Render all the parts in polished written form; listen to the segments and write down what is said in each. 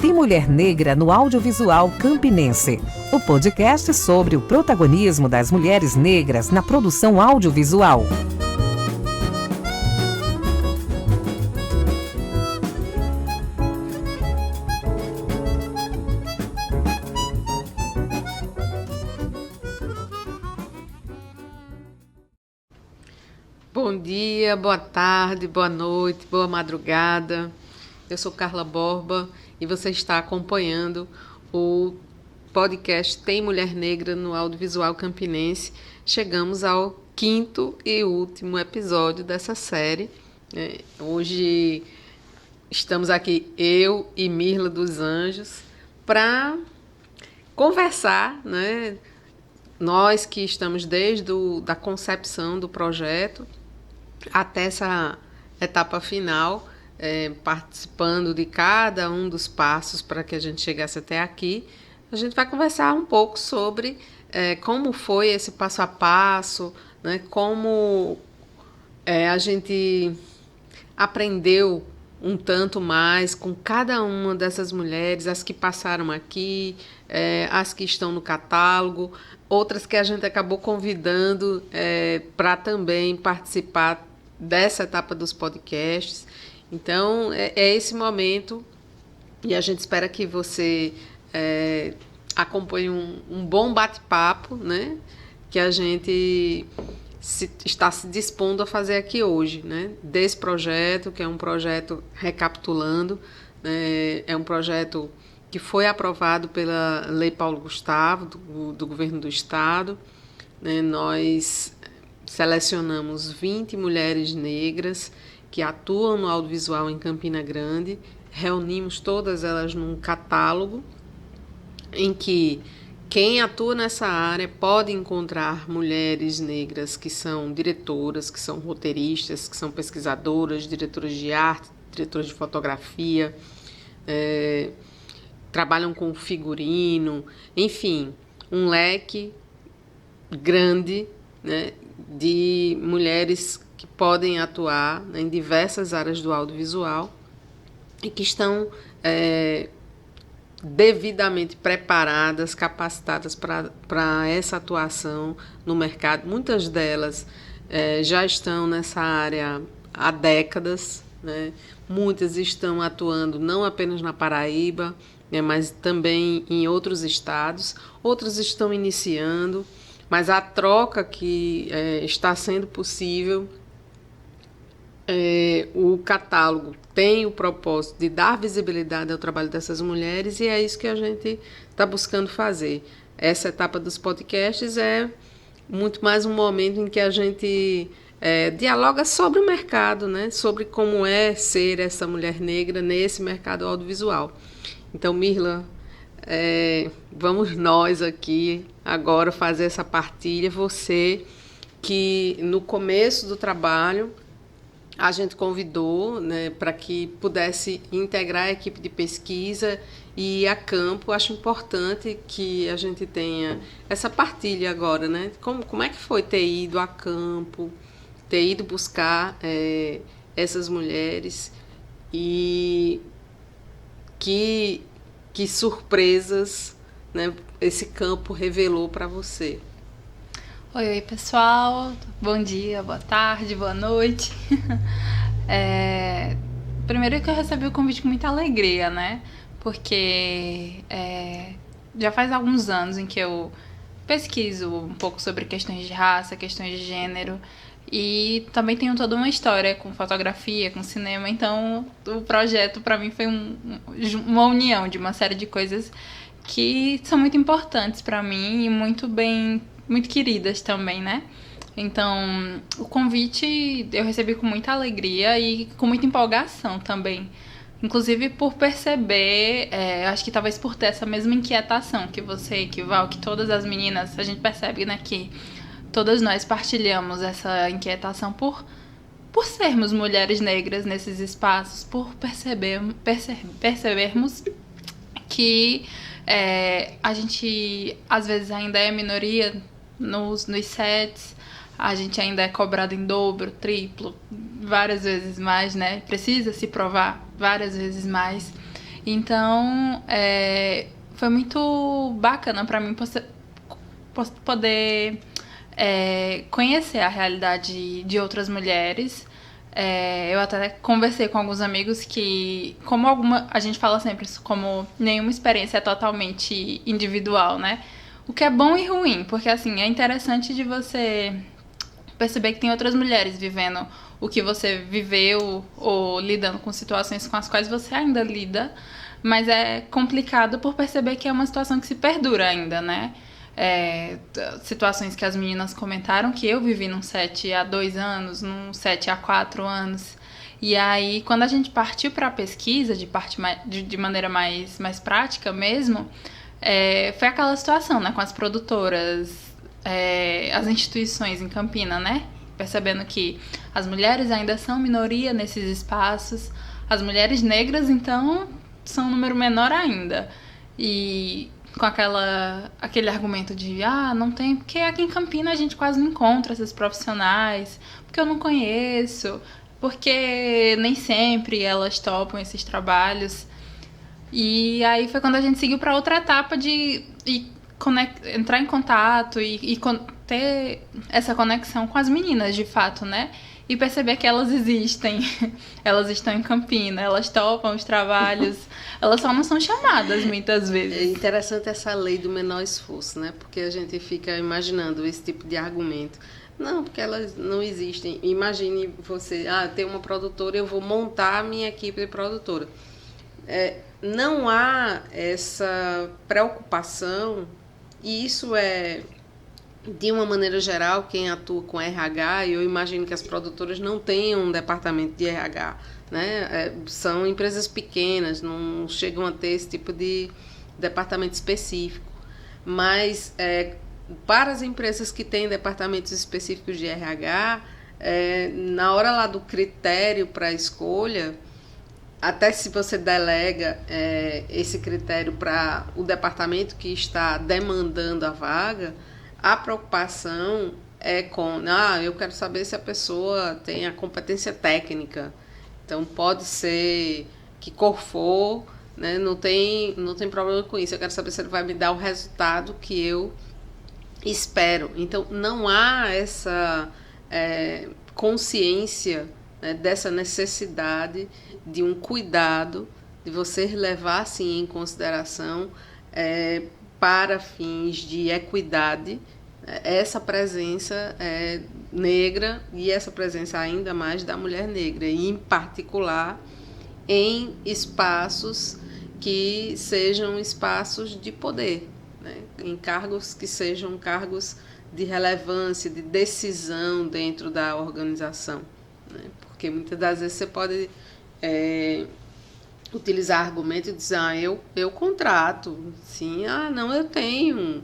Tem Mulher Negra no Audiovisual Campinense, o podcast sobre o protagonismo das mulheres negras na produção audiovisual. Bom dia, boa tarde, boa noite, boa madrugada. Eu sou Carla Borba e você está acompanhando o podcast Tem Mulher Negra no Audiovisual Campinense. Chegamos ao 5º e último episódio dessa série. Hoje estamos aqui, eu e Mirla dos Anjos, para conversar, né? Nós que estamos desde a concepção do projeto até essa etapa final, participando de cada um dos passos para que a gente chegasse até aqui, a gente vai conversar um pouco sobre como foi esse passo a passo, né, como a gente aprendeu um tanto mais com cada uma dessas mulheres, as que passaram aqui, as que estão no catálogo, outras que a gente acabou convidando para também participar dessa etapa dos podcasts. Então, é esse momento e a gente espera que você acompanhe um bom bate-papo, né, que a gente está se dispondo a fazer aqui hoje, né, desse projeto, que é um projeto, recapitulando, é um projeto que foi aprovado pela Lei Paulo Gustavo, do Governo do Estado. Nós selecionamos 20 mulheres negras que atuam no audiovisual em Campina Grande, reunimos todas elas num catálogo em que quem atua nessa área pode encontrar mulheres negras que são diretoras, que são roteiristas, que são pesquisadoras, diretoras de arte, diretoras de fotografia, trabalham com figurino, enfim, um leque grande, né, de mulheres que podem atuar, né, em diversas áreas do audiovisual e que estão devidamente preparadas, capacitadas para essa atuação no mercado. Muitas delas já estão nessa área há décadas, né? Muitas estão atuando não apenas na Paraíba, mas também em outros estados. Outras estão iniciando, mas a troca que está sendo possível, o catálogo tem o propósito de dar visibilidade ao trabalho dessas mulheres e é isso que a gente está buscando fazer. Essa etapa dos podcasts é muito mais um momento em que a gente dialoga sobre o mercado, né? Sobre como é ser essa mulher negra nesse mercado audiovisual. Então, Mirla, vamos nós aqui agora fazer essa partilha. Você que no começo do trabalho a gente convidou, né, para que pudesse integrar a equipe de pesquisa e ir a campo. Acho importante que a gente tenha essa partilha agora, né? Como é que foi ter ido a campo, ter ido buscar essas mulheres e que surpresas, né, esse campo revelou para você? Oi, pessoal. Bom dia, boa tarde, boa noite. Primeiro que eu recebi o convite com muita alegria, né? Porque já faz alguns anos em que eu pesquiso um pouco sobre questões de raça, questões de gênero, e também tenho toda uma história com fotografia, com cinema. Então, o projeto para mim foi uma união de uma série de coisas que são muito importantes para mim e muito queridas também, né? Então, o convite eu recebi com muita alegria e com muita empolgação também. Inclusive por perceber, acho que talvez por ter essa mesma inquietação que você, que Val, que todas as meninas, a gente percebe, né, que todas nós partilhamos essa inquietação por sermos mulheres negras nesses espaços, por percebermos que a gente às vezes ainda é minoria nos sets, a gente ainda é cobrado em dobro, triplo, várias vezes mais, né? Precisa se provar várias vezes mais. Então, foi muito bacana para mim poder conhecer a realidade de outras mulheres. Eu até conversei com alguns amigos que, a gente fala sempre isso, como nenhuma experiência é totalmente individual, né? O que é bom e ruim, porque assim, é interessante de você perceber que tem outras mulheres vivendo o que você viveu ou lidando com situações com as quais você ainda lida, mas é complicado por perceber que é uma situação que se perdura ainda, né? Situações que as meninas comentaram que eu vivi num set há 2 anos, num set há 4 anos. E aí, quando a gente partiu para a pesquisa, de maneira mais prática mesmo, foi aquela situação, né, com as produtoras, as instituições em Campina, né? Percebendo que as mulheres ainda são minoria nesses espaços, as mulheres negras, então, são um número menor ainda. E com aquele argumento de não tem, porque aqui em Campina a gente quase não encontra esses profissionais, porque eu não conheço, porque nem sempre elas topam esses trabalhos. E aí foi quando a gente seguiu para outra etapa de entrar em contato e ter essa conexão com as meninas, de fato, né? E perceber que elas existem, elas estão em Campina, elas topam os trabalhos, elas só não são chamadas muitas vezes. É interessante essa lei do menor esforço, né? Porque a gente fica imaginando esse tipo de argumento. Não, porque elas não existem. Imagine você, tem uma produtora, eu vou montar a minha equipe de produtora. Não há essa preocupação, e isso de uma maneira geral, quem atua com RH, eu imagino que as produtoras não tenham um departamento de RH, né? São empresas pequenas, não chegam a ter esse tipo de departamento específico. Mas, para as empresas que têm departamentos específicos de RH, na hora lá do critério para a escolha, até se você delega esse critério para o departamento que está demandando a vaga, a preocupação é com, eu quero saber se a pessoa tem a competência técnica. Então, pode ser que cor for, né? Não tem problema com isso. Eu quero saber se ele vai me dar o resultado que eu espero. Então, não há essa consciência, né, dessa necessidade de um cuidado, de você levar, sim, em consideração para fins de equidade, essa presença negra e essa presença ainda mais da mulher negra, e em particular em espaços que sejam espaços de poder, né? Em cargos que sejam cargos de relevância, de decisão dentro da organização, né? Porque muitas das vezes você pode utilizar argumento e dizer, eu contrato, sim, não, eu tenho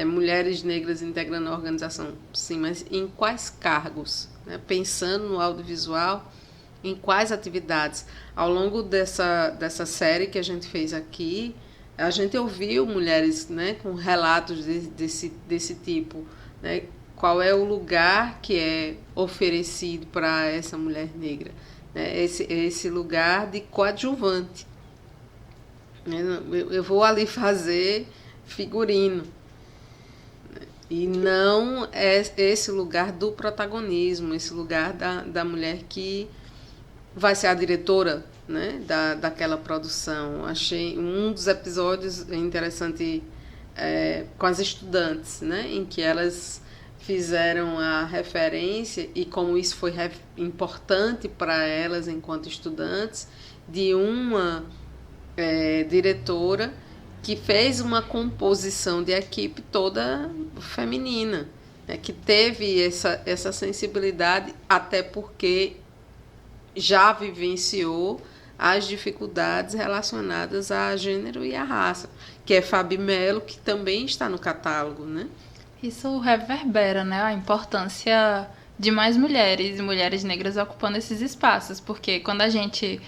mulheres negras integrando a organização, sim, mas em quais cargos? Né? Pensando no audiovisual, em quais atividades? Ao longo dessa série que a gente fez aqui, a gente ouviu mulheres, né, com relatos desse tipo, né? Qual é o lugar que é oferecido para essa mulher negra? Esse lugar de coadjuvante. Eu vou ali fazer figurino. E não esse lugar do protagonismo, esse lugar da mulher que vai ser a diretora, né, daquela produção. Achei um dos episódios interessante com as estudantes, né, em que elas fizeram a referência, e como isso foi importante para elas enquanto estudantes, de uma diretora que fez uma composição de equipe toda feminina, né, que teve essa sensibilidade, até porque já vivenciou as dificuldades relacionadas a gênero e a raça, que é Fabi Melo, que também está no catálogo, né? Isso reverbera, né, a importância de mais mulheres e mulheres negras ocupando esses espaços, porque quando a gente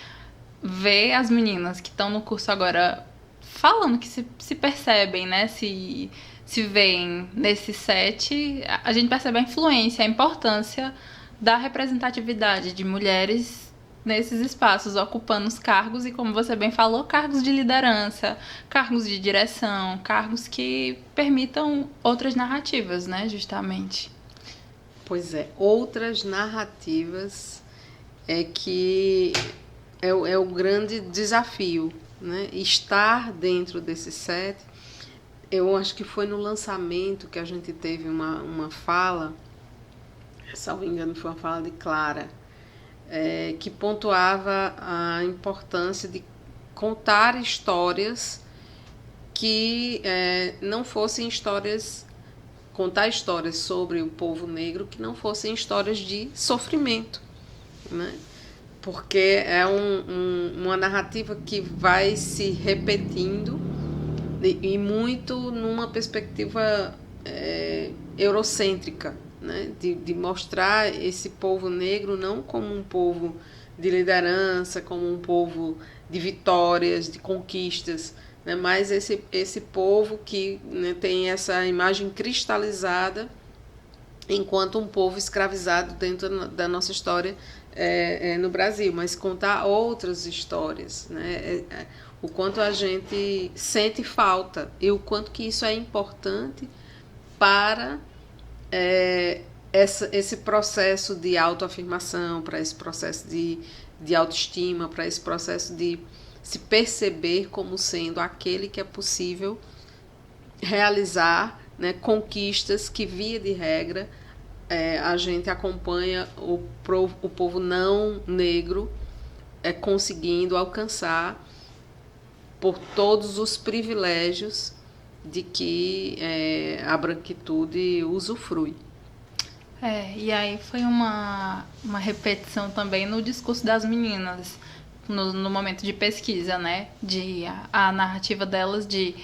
vê as meninas que estão no curso agora falando que se percebem, né, se veem nesse set, a gente percebe a influência, a importância da representatividade de mulheres nesses espaços, ocupando os cargos e, como você bem falou, cargos de liderança, cargos de direção, cargos que permitam outras narrativas, né, justamente. Pois é, outras narrativas é que é o grande desafio, né? Estar dentro desse set. Eu acho que foi no lançamento que a gente teve uma fala, salvo engano, foi uma fala de Clara, que pontuava a importância de contar histórias que não fossem histórias, contar histórias sobre o povo negro que não fossem histórias de sofrimento, né? Porque é uma narrativa que vai se repetindo e muito numa perspectiva eurocêntrica, né? De mostrar esse povo negro não como um povo de liderança, como um povo de vitórias, de conquistas, né? Mas esse povo que, né, tem essa imagem cristalizada enquanto um povo escravizado dentro da nossa história no Brasil, mas contar outras histórias, né? O quanto a gente sente falta e o quanto que isso é importante para esse processo de autoafirmação, para esse processo de autoestima, para esse processo de se perceber como sendo aquele que é possível realizar, né, conquistas que, via de regra, a gente acompanha o povo não negro conseguindo alcançar por todos os privilégios de que a branquitude usufrui. E aí foi uma repetição também no discurso das meninas, no momento de pesquisa, né? A narrativa delas de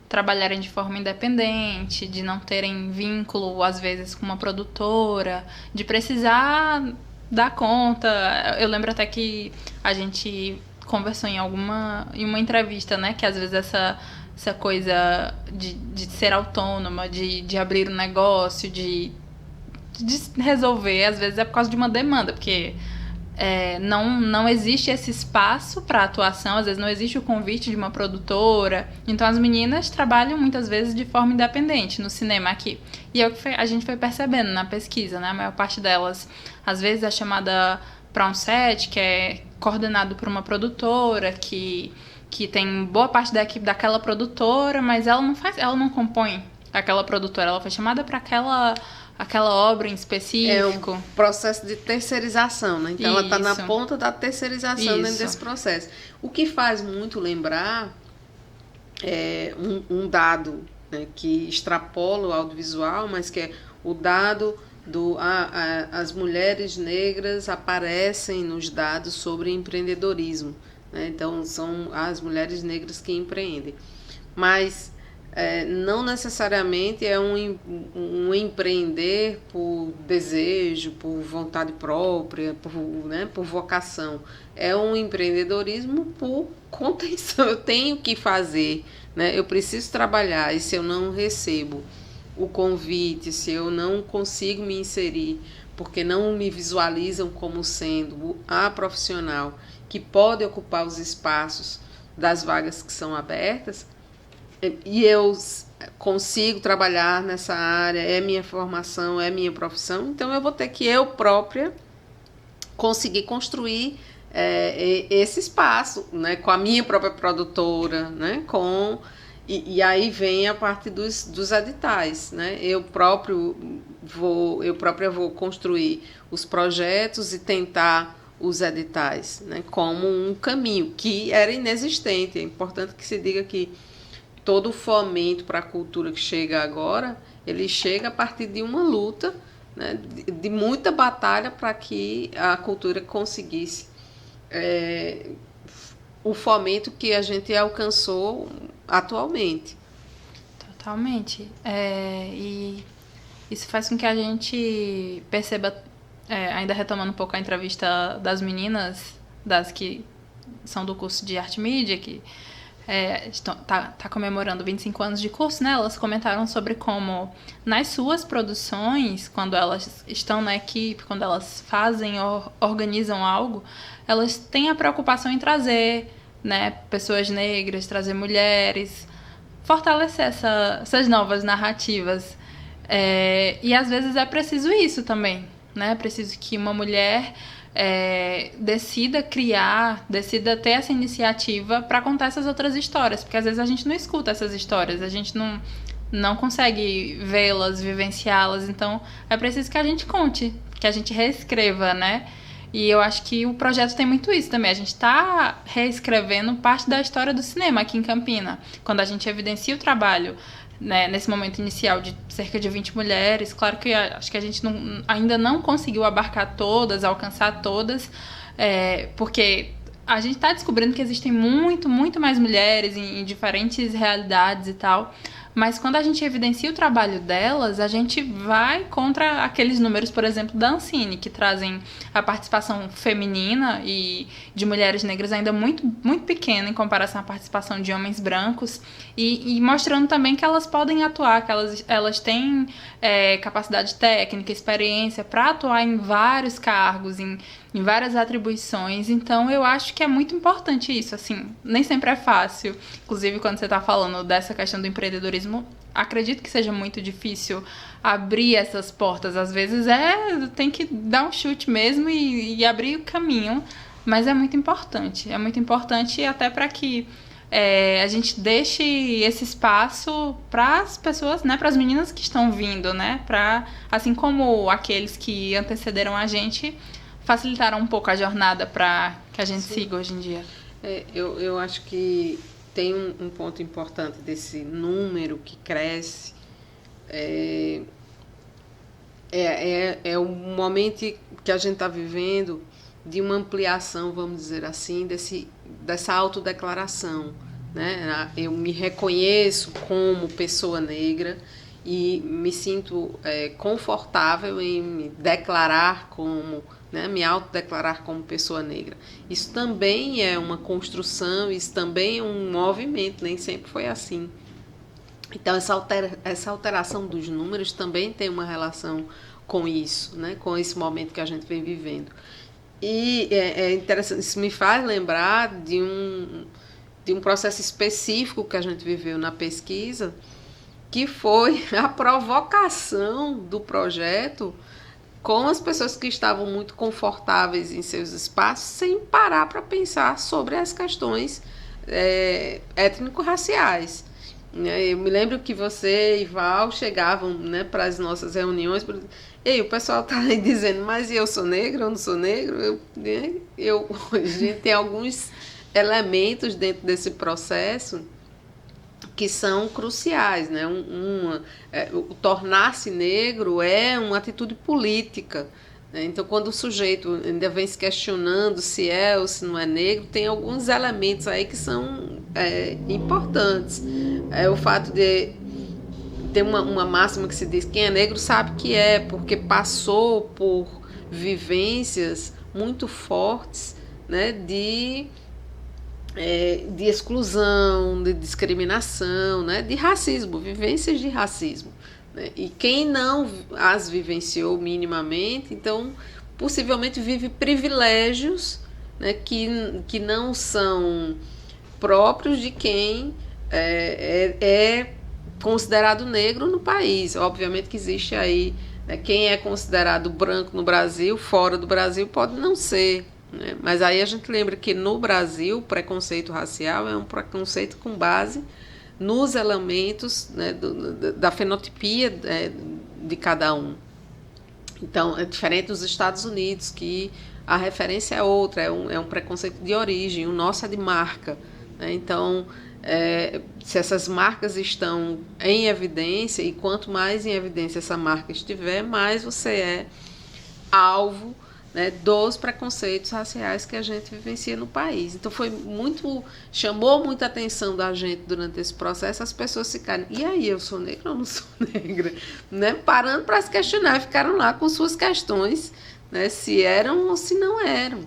trabalharem de forma independente, de não terem vínculo, às vezes, com uma produtora, de precisar dar conta. Eu lembro até que a gente conversou em uma entrevista, né? Que às vezes essa coisa de ser autônoma, de abrir um negócio, de resolver, às vezes é por causa de uma demanda, porque não existe esse espaço para atuação, às vezes não existe o convite de uma produtora, então as meninas trabalham muitas vezes de forma independente no cinema aqui. E é o que a gente foi percebendo na pesquisa, né? A maior parte delas, às vezes, é chamada para um set, que é coordenado por uma produtora, que tem boa parte da equipe daquela produtora, mas ela não compõe aquela produtora, ela foi chamada para aquela obra em específico. É um processo de terceirização, né? Então ela está na ponta da terceirização dentro desse processo. O que faz muito lembrar um dado, né, que extrapola o audiovisual, mas que é o dado as mulheres negras aparecem nos dados sobre empreendedorismo, né? Então são as mulheres negras que empreendem. Mas não necessariamente é um empreender por desejo, por vontade própria, por vocação. É um empreendedorismo por contenção. Eu tenho que fazer, né? Eu preciso trabalhar, e se eu não recebo o convite, se eu não consigo me inserir, porque não me visualizam como sendo a profissional que pode ocupar os espaços das vagas que são abertas, e eu consigo trabalhar nessa área, é minha formação, é minha profissão, então eu vou ter que eu própria conseguir construir esse espaço, né, com a minha própria produtora, né, e aí vem a parte dos editais, né? Eu própria vou construir os projetos e tentar os editais, né, como um caminho que era inexistente. É importante que se diga que todo o fomento para a cultura que chega agora, ele chega a partir de uma luta, né, de muita batalha para que a cultura conseguisse o fomento que a gente alcançou atualmente. Totalmente. E isso faz com que a gente perceba, ainda retomando um pouco a entrevista das meninas, das que são do curso de arte mídia, que tá comemorando 25 anos de curso, né? Elas comentaram sobre como nas suas produções, quando elas estão na equipe, quando elas fazem ou organizam algo, elas têm a preocupação em trazer, né, pessoas negras, trazer mulheres, fortalecer essas novas narrativas. E às vezes é preciso isso também, né? É preciso que uma mulher decida ter essa iniciativa para contar essas outras histórias, porque às vezes a gente não escuta essas histórias, a gente não consegue vê-las, vivenciá-las, então é preciso que a gente conte, que a gente reescreva, né? E eu acho que o projeto tem muito isso também. A gente está reescrevendo parte da história do cinema aqui em Campina. Quando a gente evidencia o trabalho, né, nesse momento inicial de cerca de 20 mulheres, claro que acho que a gente ainda não conseguiu abarcar todas, alcançar todas, porque a gente está descobrindo que existem muito mais mulheres em diferentes realidades e tal. Mas quando a gente evidencia o trabalho delas, a gente vai contra aqueles números, por exemplo, da Ancine, que trazem a participação feminina e de mulheres negras ainda muito pequena em comparação à participação de homens brancos, e mostrando também que elas podem atuar, que elas têm capacidade técnica, experiência para atuar em vários cargos, em várias atribuições. Então eu acho que é muito importante isso, assim, nem sempre é fácil. Inclusive, quando você está falando dessa questão do empreendedorismo, acredito que seja muito difícil abrir essas portas. Às vezes tem que dar um chute mesmo e abrir o caminho, mas é muito importante até para que a gente deixe esse espaço para as pessoas, né, para as meninas que estão vindo, né, assim como aqueles que antecederam a gente facilitaram um pouco a jornada para que a gente siga hoje em dia. Eu acho que tem um ponto importante desse número que cresce. É o momento que a gente está vivendo de uma ampliação, vamos dizer assim, dessa autodeclaração, né? Eu me reconheço como pessoa negra e me sinto confortável em me declarar como, né, me autodeclarar como pessoa negra. Isso também é uma construção, isso também é um movimento, nem sempre foi assim. Então, essa alteração dos números também tem uma relação com isso, né, com esse momento que a gente vem vivendo. E é interessante, isso me faz lembrar de um processo específico que a gente viveu na pesquisa, que foi a provocação do projeto com as pessoas que estavam muito confortáveis em seus espaços, sem parar para pensar sobre as questões étnico-raciais. Eu me lembro que você e Val chegavam, né, para as nossas reuniões, o pessoal está aí dizendo, mas eu sou negro, eu não sou negro? A gente tem alguns elementos dentro desse processo que são cruciais, né? O tornar-se negro é uma atitude política, né? Então, quando o sujeito ainda vem se questionando se é ou se não é negro, tem alguns elementos aí que são importantes. O fato de ter uma máxima que se diz que quem é negro sabe que é, porque passou por vivências muito fortes, né, de exclusão, de discriminação, né, de racismo, vivências de racismo, né? E quem não as vivenciou minimamente, então possivelmente vive privilégios, né, que não são próprios de quem é considerado negro no país. Obviamente que existe aí, né, quem é considerado branco no Brasil, fora do Brasil pode não ser, né? Mas aí a gente lembra que no Brasil o preconceito racial é um preconceito com base nos elementos, né, da fenotipia de cada um. Então é diferente dos Estados Unidos, que a referência é outra, é um preconceito de origem, o nosso é de marca, né? Então se essas marcas estão em evidência, e quanto mais em evidência essa marca estiver, mais você é alvo, né, dos preconceitos raciais que a gente vivencia no país. Então chamou muita atenção da gente durante esse processo, as pessoas ficarem, e aí, eu sou negra ou não sou negra? Né? Parando para se questionar, ficaram lá com suas questões, né, se eram ou se não eram.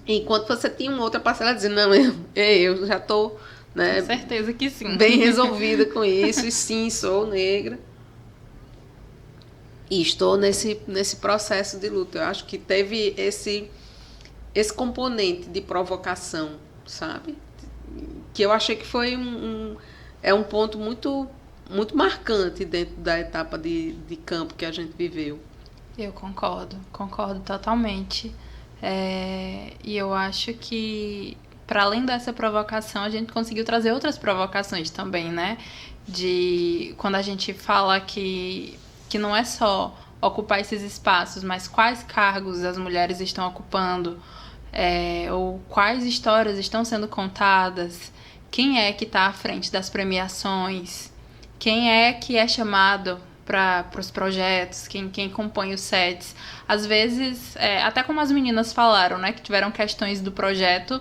Enquanto você tinha uma outra parcela dizendo, não, eu já estou né? Com certeza que sim. Bem resolvida com isso, e sim, sou negra. E estou nesse processo de luta. Eu acho que teve esse componente de provocação, sabe? Que eu achei que foi um ponto muito, muito marcante dentro da etapa de campo que a gente viveu. Eu concordo totalmente. E eu acho que, para além dessa provocação, a gente conseguiu trazer outras provocações também, né? De quando a gente fala que não é só ocupar esses espaços, mas quais cargos as mulheres estão ocupando, ou quais histórias estão sendo contadas, quem é que está à frente das premiações, quem é que é chamado para os projetos, quem compõe os sets. Às vezes, até como as meninas falaram, né, que tiveram questões do projeto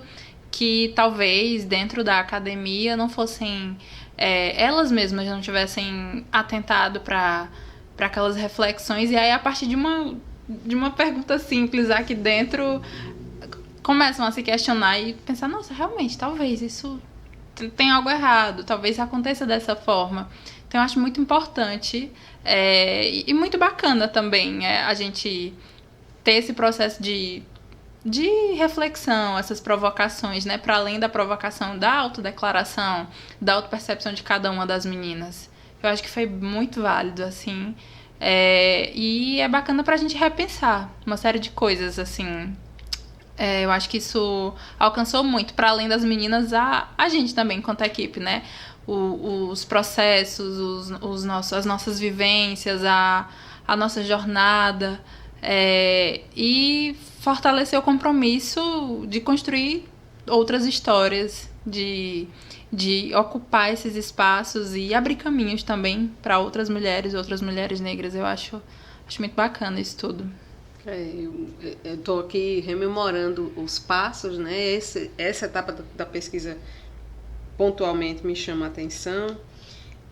que talvez dentro da academia não fossem, elas mesmas não tivessem atentado para aquelas reflexões, e aí a partir de uma pergunta simples aqui dentro começam a se questionar e pensar, nossa, realmente, talvez isso tem algo errado, talvez aconteça dessa forma. Então, eu acho muito importante e muito bacana também a gente ter esse processo de reflexão, essas provocações, né? Para além da provocação da autodeclaração, da autopercepção de cada uma das meninas. Eu acho que foi muito válido, assim. E é bacana pra gente repensar uma série de coisas, assim. Eu acho que isso alcançou muito, para além das meninas, a gente também, enquanto equipe, né? Os processos, as nossas vivências, a nossa jornada, e fortalecer o compromisso de construir outras histórias, de ocupar esses espaços e abrir caminhos também para outras mulheres negras. Eu acho muito bacana isso tudo. Eu estou aqui rememorando os passos, né? Essa etapa da pesquisa pontualmente me chama a atenção.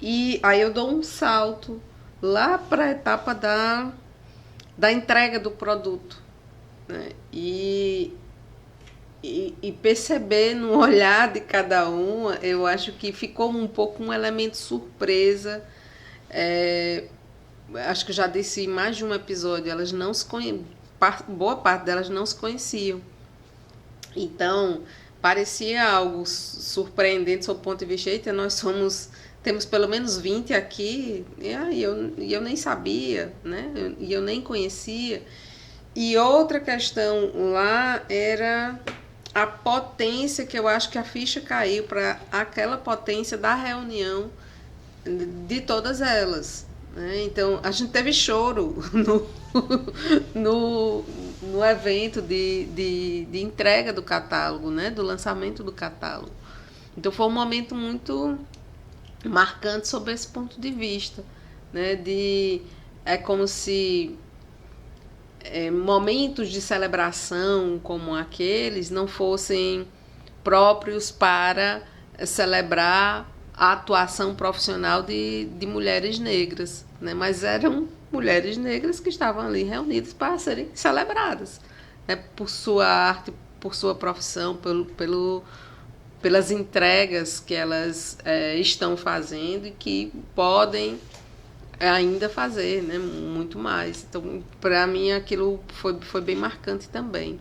E aí eu dou um salto lá para a etapa da entrega do produto, né? E perceber no olhar de cada uma, eu acho que ficou um pouco um elemento surpresa. Acho que eu já disse em mais de um episódio, elas não se boa parte delas não se conheciam. Então, parecia algo surpreendente sob o ponto de vista, eita, temos pelo menos 20 aqui, e eu nem sabia, né? E eu nem conhecia. E outra questão lá era a potência, que eu acho que a ficha caiu para aquela potência da reunião de todas elas, né? Então, a gente teve choro no evento de entrega do catálogo, né? Do lançamento do catálogo. Então, foi um momento muito marcante sob esse ponto de vista, né? É como se momentos de celebração como aqueles não fossem próprios para celebrar a atuação profissional de mulheres negras, né? Mas eram mulheres negras que estavam ali reunidas para serem celebradas, né? Por sua arte, por sua profissão, pelas entregas que elas estão fazendo e que podem ainda fazer, né? Muito mais. Então, para mim, aquilo foi bem marcante também.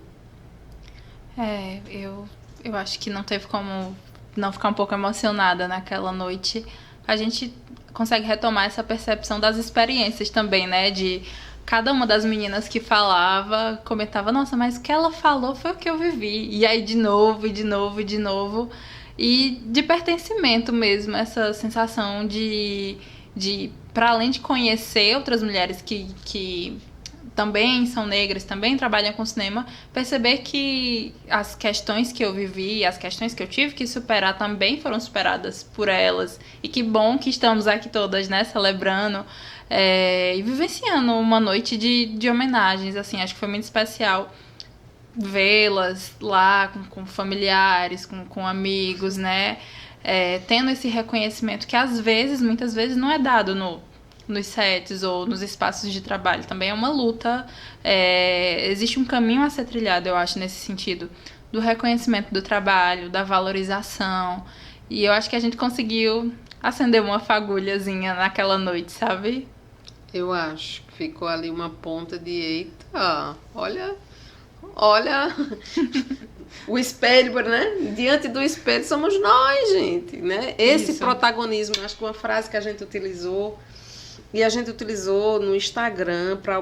Eu acho que não teve como não ficar um pouco emocionada naquela noite. A gente consegue retomar essa percepção das experiências também, né? De cada uma das meninas que falava, comentava, nossa, mas o que ela falou foi o que eu vivi. E aí de novo, e de novo, e de novo. E de pertencimento mesmo, essa sensação de para além de conhecer outras mulheres que também são negras, também trabalham com cinema, perceber que as questões que eu vivi, as questões que eu tive que superar também foram superadas por elas. E que bom que estamos aqui todas, né, celebrando e vivenciando uma noite de homenagens, assim, acho que foi muito especial vê-las lá com familiares, com amigos, né, tendo esse reconhecimento que às vezes, muitas vezes, não é dado nos sets ou nos espaços de trabalho. Também é uma luta, existe um caminho a ser trilhado, eu acho, nesse sentido, do reconhecimento do trabalho, da valorização, E eu acho que a gente conseguiu acender uma fagulhazinha naquela noite, sabe? Eu acho que ficou ali uma ponta de eita, olha o espelho, né? Diante do espelho somos nós, gente, né? Esse Isso. protagonismo, acho que uma frase que a gente utilizou, e a gente utilizou no Instagram para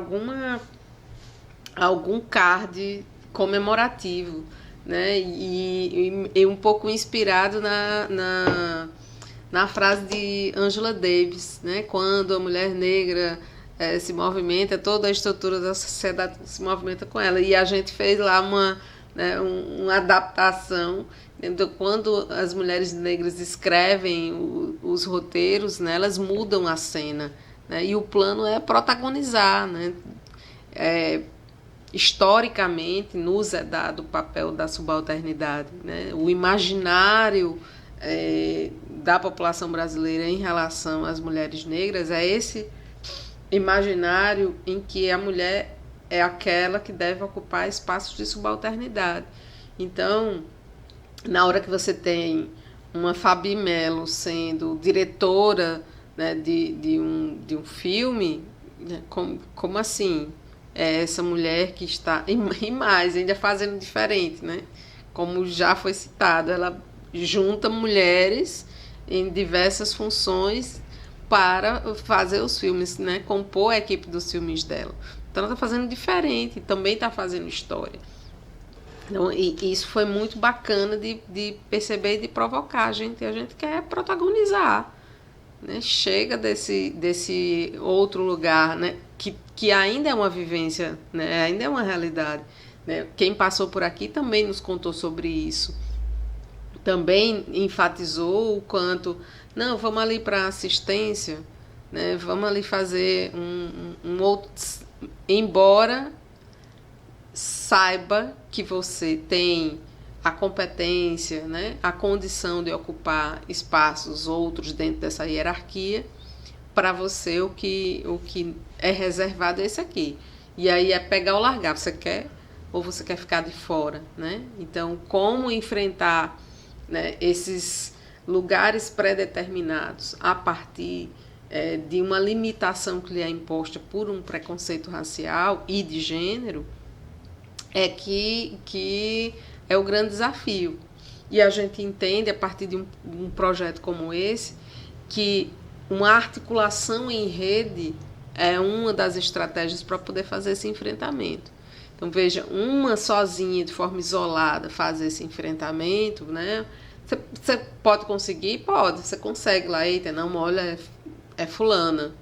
algum card comemorativo, né? E um pouco inspirado na frase de Angela Davis, né? Quando a mulher negra se movimenta, toda a estrutura da sociedade se movimenta com ela. E a gente fez lá uma adaptação, né? Quando as mulheres negras escrevem os roteiros, né? Elas mudam a cena, né? E o plano é protagonizar, né? Historicamente nos é dado o papel da subalternidade, né? O imaginário da população brasileira em relação às mulheres negras é esse imaginário em que a mulher é aquela que deve ocupar espaços de subalternidade. Então, na hora que você tem uma Fabi Melo sendo diretora, né, de um filme, né, como assim? É essa mulher que está, e mais, ainda fazendo diferente, né? Como já foi citado, ela junta mulheres em diversas funções para fazer os filmes, né? Compor a equipe dos filmes dela. Então ela está fazendo diferente, também está fazendo história. Então, e isso foi muito bacana de perceber e de provocar a gente quer protagonizar, né? Chega desse outro lugar, né? Que ainda é uma vivência, né? Ainda é uma realidade, né? Quem passou por aqui também nos contou sobre isso. Também enfatizou o quanto, não, vamos ali para assistência, né? Vamos ali fazer um outro, embora saiba que você tem a competência, né? A condição de ocupar espaços outros dentro dessa hierarquia, para você o que é reservado é esse aqui. E aí é pegar ou largar, você quer ou você quer ficar de fora, né? Então, como enfrentar, né, esses lugares pré-determinados a partir de uma limitação que lhe é imposta por um preconceito racial e de gênero, que é o grande desafio. E a gente entende, a partir de um projeto como esse, que uma articulação em rede é uma das estratégias para poder fazer esse enfrentamento. Então, veja, uma sozinha, de forma isolada, fazer esse enfrentamento, né? Você pode conseguir? Pode. Você consegue lá, eita, não, olha, é fulana.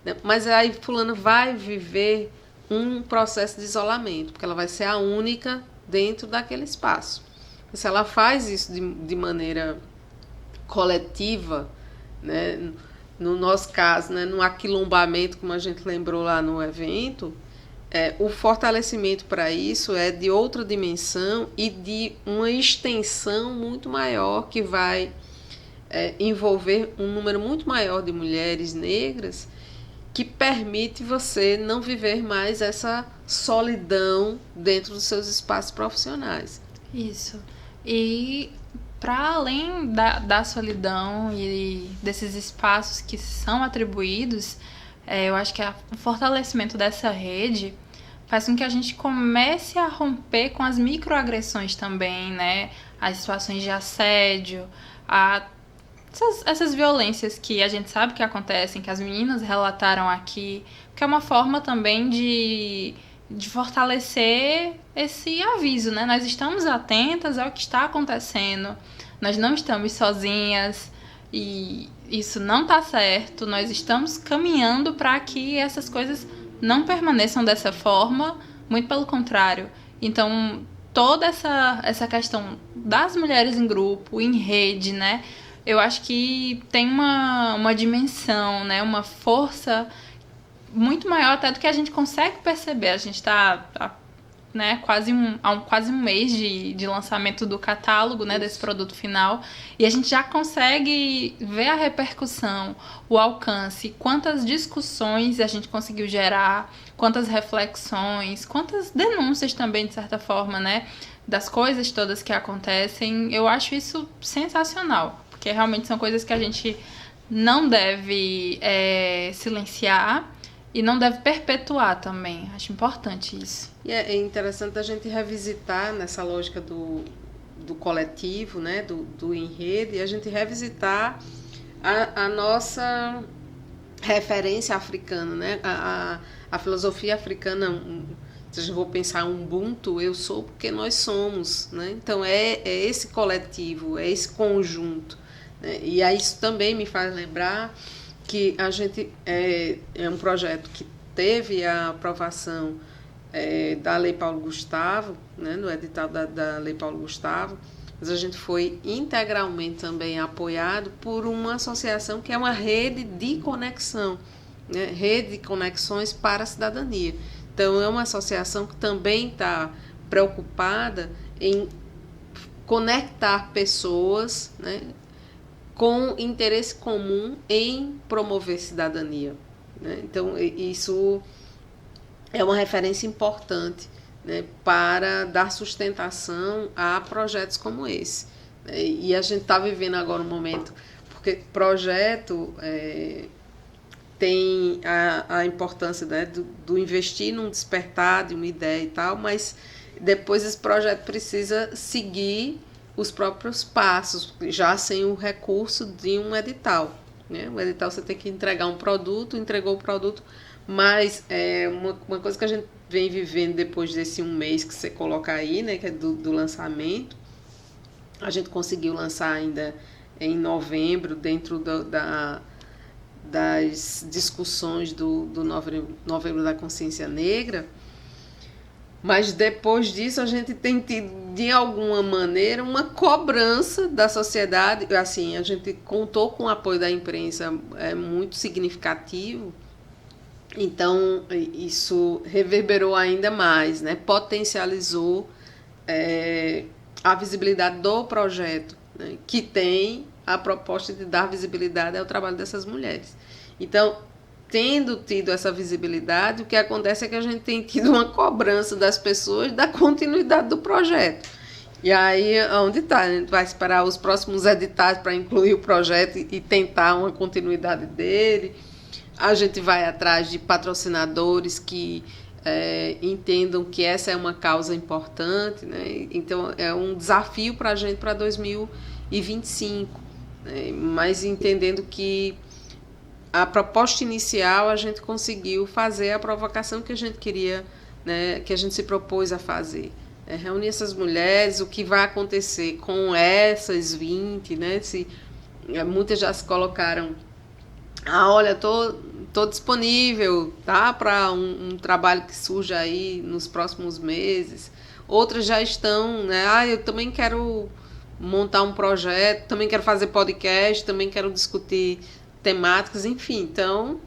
Né? Mas aí fulana vai viver um processo de isolamento, porque ela vai ser a única dentro daquele espaço. Se ela faz isso de maneira coletiva, né? No nosso caso, né, no aquilombamento, como a gente lembrou lá no evento, o fortalecimento para isso é de outra dimensão e de uma extensão muito maior que vai envolver um número muito maior de mulheres negras, que permite você não viver mais essa solidão dentro dos seus espaços profissionais. Isso. E para além da solidão e desses espaços que são atribuídos, eu acho que o fortalecimento dessa rede faz com que a gente comece a romper com as microagressões também, né? As situações de assédio, essas violências que a gente sabe que acontecem, que as meninas relataram aqui, que é uma forma também de fortalecer esse aviso, né? Nós estamos atentas ao que está acontecendo, nós não estamos sozinhas e isso não está certo, nós estamos caminhando para que essas coisas não permaneçam dessa forma, muito pelo contrário. Então, toda essa questão das mulheres em grupo, em rede, né? Eu acho que tem uma dimensão, né? Uma força muito maior até do que a gente consegue perceber. A gente está né, quase um mês de lançamento do catálogo, né, desse produto final, e a gente já consegue ver a repercussão, o alcance, quantas discussões a gente conseguiu gerar, quantas reflexões, quantas denúncias também, de certa forma, né, das coisas todas que acontecem. Eu acho isso sensacional, porque realmente são coisas que a gente não deve silenciar e não deve perpetuar também. Acho importante isso. E é interessante a gente revisitar nessa lógica do coletivo, né, do enredo, e a gente revisitar a nossa referência africana, né? A filosofia africana, se a gente for pensar Ubuntu, eu sou porque nós somos, né? Então é esse coletivo, é esse conjunto, né? E aí isso também me faz lembrar que a gente é um projeto que teve a aprovação da Lei Paulo Gustavo, né? No edital da Lei Paulo Gustavo, mas a gente foi integralmente também apoiado por uma associação que é uma rede de conexão, né? Rede de conexões para a cidadania. Então, é uma associação que também está preocupada em conectar pessoas, né, com interesse comum em promover cidadania, né? Então, isso é uma referência importante, né, para dar sustentação a projetos como esse. E a gente está vivendo agora um momento, porque projeto tem a importância, né, do investir num despertar de uma ideia e tal, mas depois esse projeto precisa seguir os próprios passos, já sem o recurso de um edital, né? O edital você tem que entregar um produto, entregou o produto, mas uma coisa que a gente vem vivendo depois desse um mês que você coloca aí, né, que é do lançamento, a gente conseguiu lançar ainda em novembro, dentro das discussões do Novembro da Consciência Negra, mas depois disso a gente tem tido, de alguma maneira, uma cobrança da sociedade. Assim, a gente contou com o apoio da imprensa muito significativo, então isso reverberou ainda mais, né? Potencializou a visibilidade do projeto, né? Que tem a proposta de dar visibilidade ao trabalho dessas mulheres. Então, tendo tido essa visibilidade, o que acontece é que a gente tem tido uma cobrança das pessoas da continuidade do projeto. E aí, onde está? A gente vai esperar os próximos editais para incluir o projeto e tentar uma continuidade dele. A gente vai atrás de patrocinadores que entendam que essa é uma causa importante, né? Então, é um desafio para a gente para 2025, né? Mas entendendo que a proposta inicial a gente conseguiu fazer a provocação que a gente queria, né, que a gente se propôs a fazer. Reunir essas mulheres, o que vai acontecer com essas 20, né? Muitas já se colocaram, olha, tô disponível, tá, para um trabalho que surja aí nos próximos meses. Outras já estão, né? Eu também quero montar um projeto, também quero fazer podcast, também quero discutir temáticas, enfim. Então,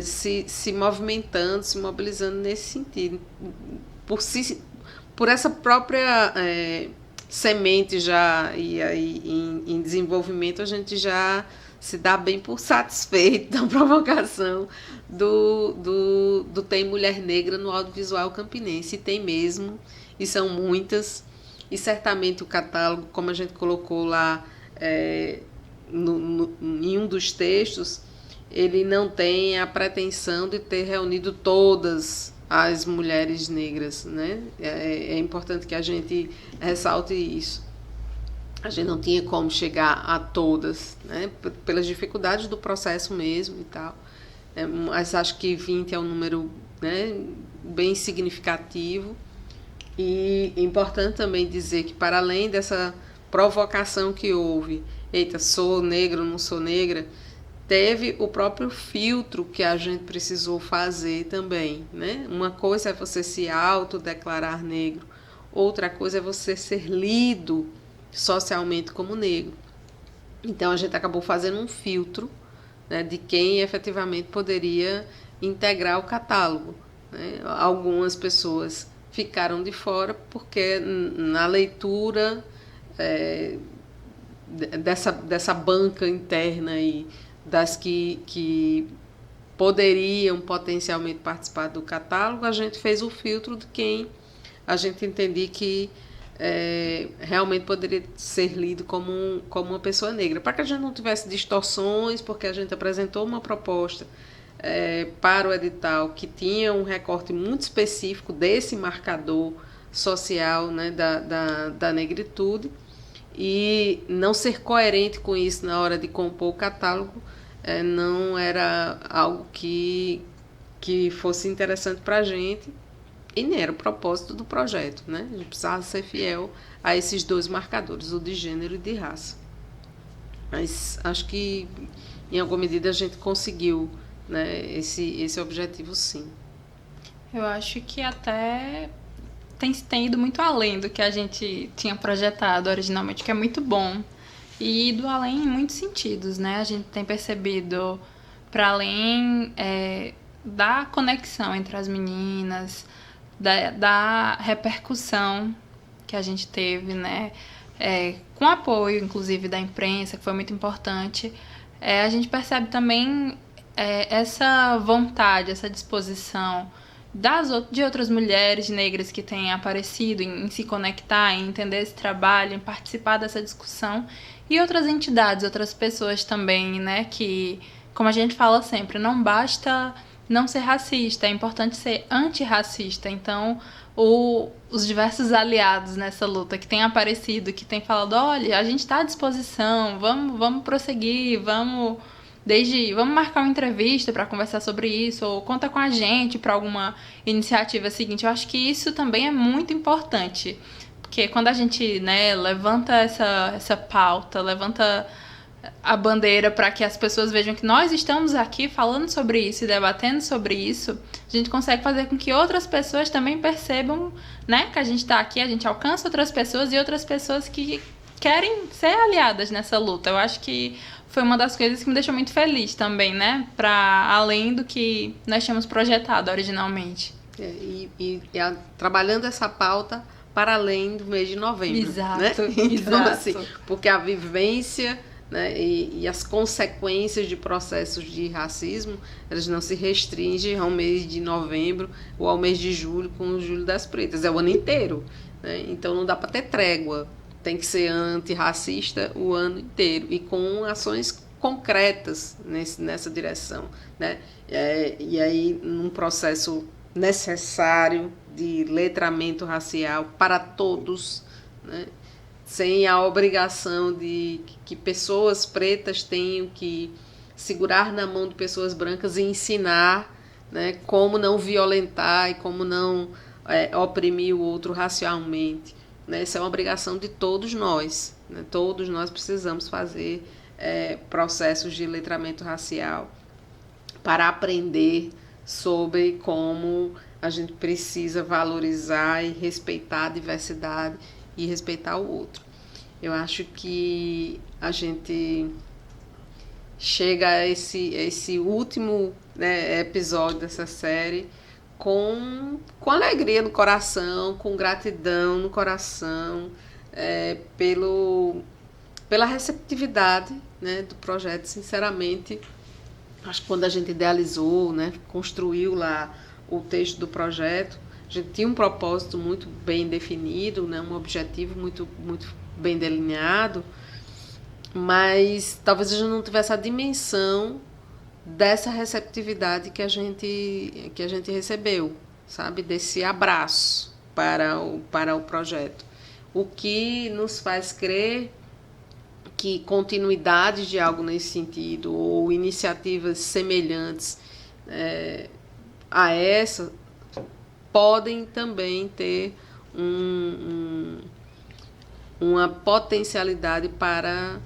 se movimentando, se mobilizando nesse sentido. Por essa própria semente já e aí em desenvolvimento, a gente já se dá bem por satisfeito da provocação do Tem Mulher Negra no audiovisual campinense. E tem mesmo, e são muitas, e certamente o catálogo, como a gente colocou lá em um dos textos, ele não tem a pretensão de ter reunido todas as mulheres negras, né? É importante que a gente ressalte isso. A gente não tinha como chegar a todas, né? Pelas dificuldades do processo mesmo e tal. Mas acho que 20 é um número, né, bem significativo. E é importante também dizer que, para além dessa provocação que houve, eita, sou negro, não sou negra, teve o próprio filtro que a gente precisou fazer também, né? Uma coisa é você se autodeclarar negro, outra coisa é você ser lido socialmente como negro. Então, a gente acabou fazendo um filtro, né, de quem efetivamente poderia integrar o catálogo, né? Algumas pessoas ficaram de fora porque na leitura dessa banca interna aí, das que poderiam potencialmente participar do catálogo, a gente fez o filtro de quem a gente entendia que realmente poderia ser lido como uma pessoa negra. Para que a gente não tivesse distorções, porque a gente apresentou uma proposta para o edital que tinha um recorte muito específico desse marcador social, né, da negritude, e não ser coerente com isso na hora de compor o catálogo não era algo que fosse interessante para a gente, e nem era o propósito do projeto, né? A gente precisava ser fiel a esses 2 marcadores, o de gênero e de raça. Mas acho que, em alguma medida, a gente conseguiu, né, esse objetivo, sim. Eu acho que até tem ido muito além do que a gente tinha projetado originalmente, que é muito bom. E ido além em muitos sentidos, né? A gente tem percebido, para além da conexão entre as meninas, da repercussão que a gente teve, né? Com apoio, inclusive, da imprensa, que foi muito importante, a gente percebe também essa vontade, essa disposição de outras mulheres negras que têm aparecido em se conectar, em entender esse trabalho, em participar dessa discussão, e outras entidades, outras pessoas também, né, que, como a gente fala sempre, não basta não ser racista, é importante ser antirracista. Então, os diversos aliados nessa luta que têm aparecido, que têm falado, olha, a gente está à disposição, vamos prosseguir, vamos marcar uma entrevista para conversar sobre isso, ou conta com a gente para alguma iniciativa seguinte. Eu acho que isso também é muito importante, porque quando a gente, né, levanta essa pauta, levanta a bandeira para que as pessoas vejam que nós estamos aqui falando sobre isso e debatendo sobre isso, a gente consegue fazer com que outras pessoas também percebam, né, que a gente está aqui, a gente alcança outras pessoas e outras pessoas que querem ser aliadas nessa luta. Eu acho que foi uma das coisas que me deixou muito feliz também, né? Para além do que nós tínhamos projetado originalmente. Trabalhando essa pauta para além do mês de novembro. Exato, né? Então, exato. assim, porque a vivência, né, e as consequências de processos de racismo, elas não se restringem ao mês de novembro ou ao mês de julho com o Julho das Pretas. É o ano inteiro. Né? Então não dá para ter trégua. Tem que ser antirracista o ano inteiro e com ações concretas nessa direção, né? E aí, num processo necessário de letramento racial para todos, né? Sem a obrigação de que pessoas pretas tenham que segurar na mão de pessoas brancas e ensinar, né, como não violentar e como não oprimir o outro racialmente. Essa é uma obrigação de todos nós. Né? Todos nós precisamos fazer processos de letramento racial para aprender sobre como a gente precisa valorizar e respeitar a diversidade e respeitar o outro. Eu acho que a gente chega a esse último, né, episódio dessa série com alegria no coração, com gratidão no coração, pela receptividade, né, do projeto. Sinceramente, acho que quando a gente idealizou, né, construiu lá o texto do projeto, a gente tinha um propósito muito bem definido, né, um objetivo muito, muito bem delineado, mas talvez a gente não tivesse a dimensão dessa receptividade que a gente recebeu, sabe? Desse abraço para o projeto. O que nos faz crer que continuidades de algo nesse sentido ou iniciativas semelhantes a essa podem também ter uma potencialidade para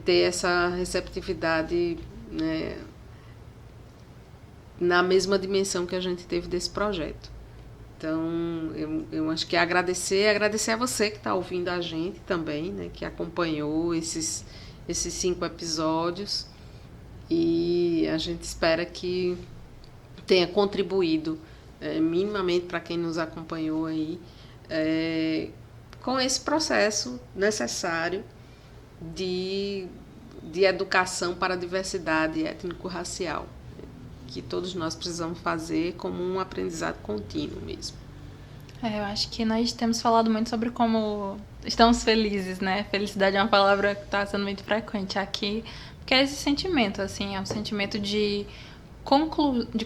ter essa receptividade, né, na mesma dimensão que a gente teve desse projeto. Então, eu acho que agradecer a você que está ouvindo a gente também, né, que acompanhou esses 5 episódios, e a gente espera que tenha contribuído minimamente para quem nos acompanhou aí, com esse processo necessário de educação para a diversidade étnico-racial, que todos nós precisamos fazer como um aprendizado contínuo mesmo. Eu acho que nós temos falado muito sobre como estamos felizes, né? Felicidade é uma palavra que está sendo muito frequente aqui, porque é esse sentimento, assim, é um sentimento de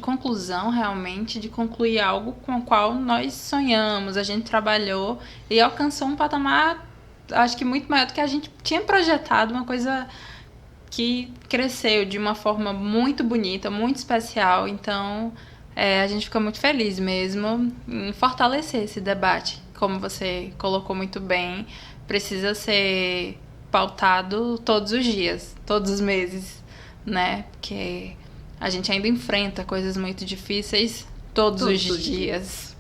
conclusão, realmente, de concluir algo com o qual nós sonhamos, a gente trabalhou e alcançou um patamar, acho que muito maior do que a gente tinha projetado, uma coisa que cresceu de uma forma muito bonita, muito especial. Então, a gente fica muito feliz mesmo em fortalecer esse debate. Como você colocou muito bem, precisa ser pautado todos os dias, todos os meses, né? Porque a gente ainda enfrenta coisas muito difíceis todos os dias.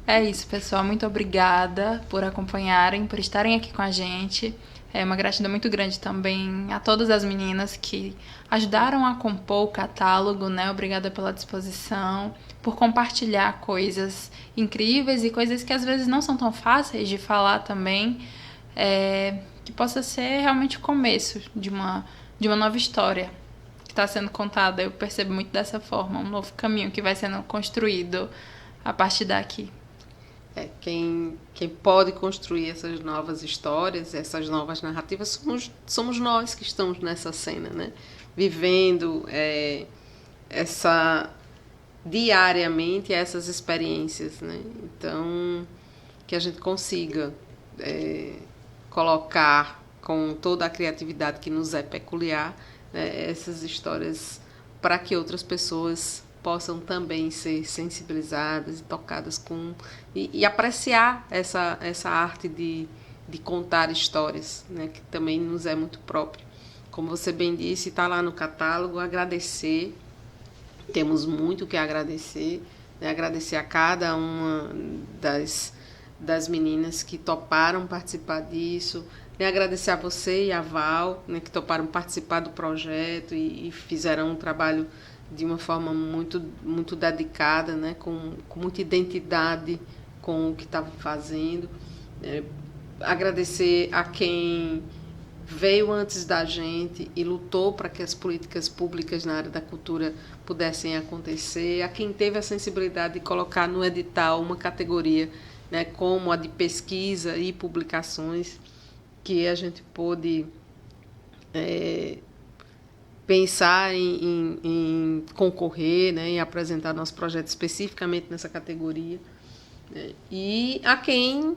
É isso, pessoal. Muito obrigada por acompanharem, por estarem aqui com a gente. É uma gratidão muito grande também a todas as meninas que ajudaram a compor o catálogo, né? Obrigada pela disposição, por compartilhar coisas incríveis e coisas que às vezes não são tão fáceis de falar também. Que possa ser realmente o começo de uma nova história que está sendo contada. Eu percebo muito dessa forma, um novo caminho que vai sendo construído a partir daqui. Quem pode construir essas novas histórias, essas novas narrativas, somos nós que estamos nessa cena, né? Vivendo diariamente essas experiências, né? Então, que a gente consiga colocar com toda a criatividade que nos é peculiar, né, essas histórias para que outras pessoas possam também ser sensibilizadas e tocadas e apreciar essa arte de contar histórias, né, que também nos é muito próprio. Como você bem disse, está lá no catálogo, agradecer, temos muito que agradecer, né, agradecer a cada uma das meninas que toparam participar disso, né, agradecer a você e a Val, né, que toparam participar do projeto e fizeram um trabalho de uma forma muito, muito dedicada, né, com muita identidade com o que estavam fazendo. Agradecer a quem veio antes da gente e lutou para que as políticas públicas na área da cultura pudessem acontecer, a quem teve a sensibilidade de colocar no edital uma categoria, né, como a de pesquisa e publicações, que a gente pôde pensar em concorrer, né, em apresentar nosso projeto especificamente nessa categoria, né, e a quem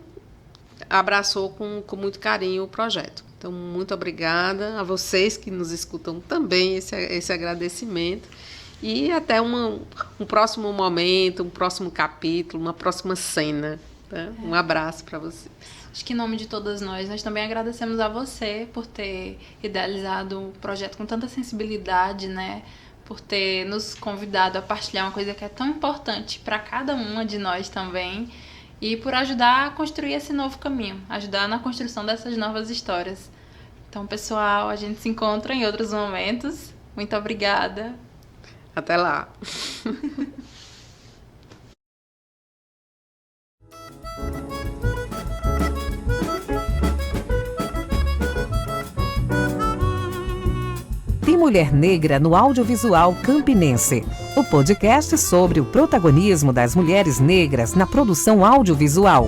abraçou com muito carinho o projeto. Então, muito obrigada a vocês que nos escutam também, esse agradecimento, e até um próximo momento, um próximo capítulo, uma próxima cena. Tá? Um abraço para vocês. Acho que em nome de todas nós também agradecemos a você por ter idealizado o projeto com tanta sensibilidade, né? Por ter nos convidado a partilhar uma coisa que é tão importante para cada uma de nós também e por ajudar a construir esse novo caminho, ajudar na construção dessas novas histórias. Então, pessoal, a gente se encontra em outros momentos. Muito obrigada. Até lá. Tem Mulher Negra no Audiovisual Campinense, o podcast sobre o protagonismo das mulheres negras na produção audiovisual.